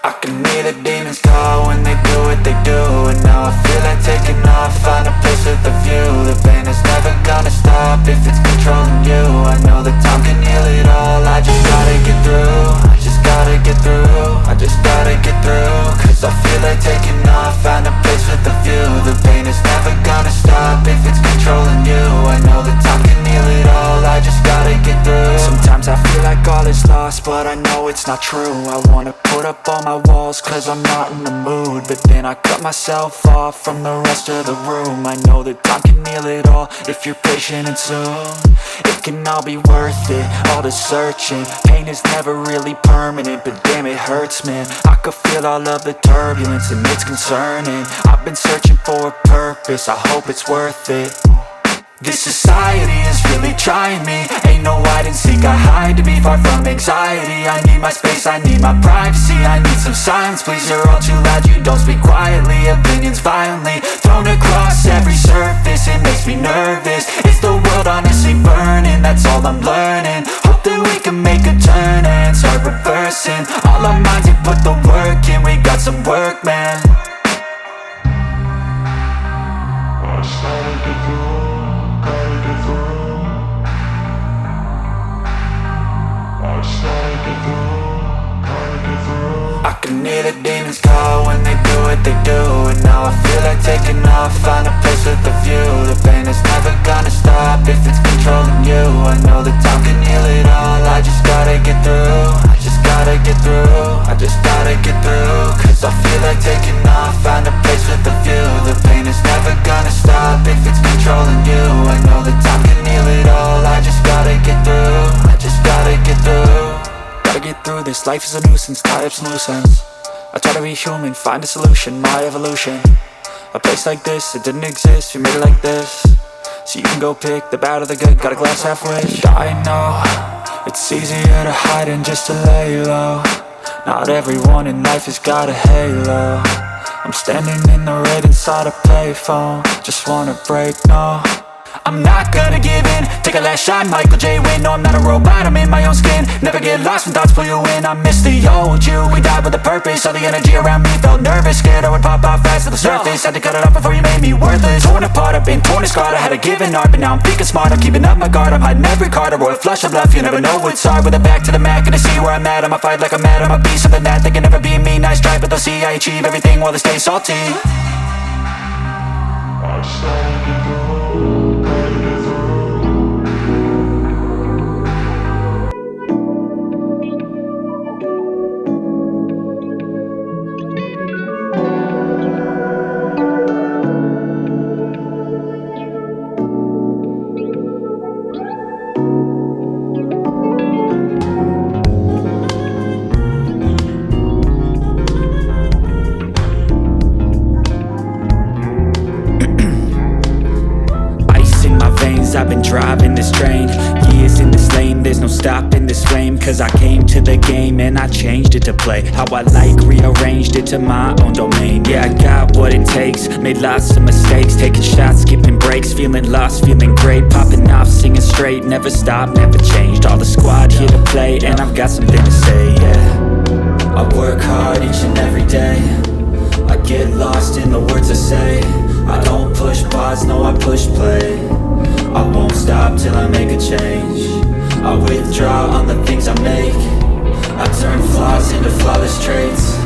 I can hear the demons call when they do what they do. And now I feel like taking off, find a place with a view. The pain is never gonna stop if it's controlling you. I know that time can heal it all, I just gotta get through. I just gotta get through, I just gotta get through. Cause I feel like taking off, find a place with a view. The pain is never gonna stop if it's controlling you. I know that time can heal it all, I just gotta get through. Sometimes I feel like all is lost, but I know it's not true. I wanna put up all my walls cause I'm not in the mood, but then I cut myself off from the rest of the room. I know that time can heal it all if you're patient and soon it can all be worth it, all the searching. Pain is never really permanent, but damn it hurts, man. I could feel all of the turbulence and it's concerning. I've been searching for a purpose, I hope it's worth it. This society is really trying me. Ain't no hide and seek, I hide to be far from anxiety. I need my space, I need my privacy. I need some silence, please, you're all too loud. You don't speak quietly, opinions violently thrown across every surface. It makes me nervous, is the world honestly burning? That's all I'm learning. Hope that we can make a turn and start reversing all our minds and put the work in. We got some work, man. I just gotta get through. I can hear the demons call when they do what they do. And now I feel like taking off, find a place with a view. The pain is never gonna stop if it's controlling you. I know that time can heal it all, I just gotta get through. I just gotta get through, I just gotta get through. Cause I feel like taking off, find a place with a view. The pain is never gonna stop if it's controlling you. I know that time can heal it all, I just gotta get through. I just gotta get through. Gotta get through this, life is a nuisance, tie up some loose ends. I try to be human, find a solution, my evolution. A place like this, it didn't exist, we made it like this. So you can go pick the bad or the good, got a glass halfway. I know, it's easier to hide than just to lay low. Not everyone in life has got a halo. I'm standing in the red inside a payphone, just wanna break, no. I'm not gonna give in, take a last shot, Michael J. Win. No, I'm not a robot, I'm in my own skin. Never get lost when thoughts pull you in. I miss the old you, we died with a purpose. All the energy around me felt nervous, scared I would pop out fast to the surface. Had to cut it off before you made me worthless. Torn apart, I've been torn and scarred. I had a given art, but now I'm thinking smart. I'm keeping up my guard, I'm hiding every card. A royal flush of bluff, you never know what's hard. With a back to the mat, gonna see where I'm at. I'ma fight like I'm mad, I'ma be something that they can never be me. Nice try, but they'll see I achieve everything while they stay salty. I just gotta get through, gotta get through. I've been driving this train, years in this lane, there's no stopping this flame. Cause I came to the game and I changed it to play how I like, rearranged it to my own domain. Yeah, I got what it takes, made lots of mistakes, taking shots, skipping breaks, feeling lost, feeling great, popping off, singing straight, never stopped, never changed. All the squad here to play and I've got something to say, yeah. I work hard each and every day, I get lost in the words I say. I don't push pause, no I push play. I won't stop till I make a change. I withdraw on the things I make. I turn flaws into flawless traits.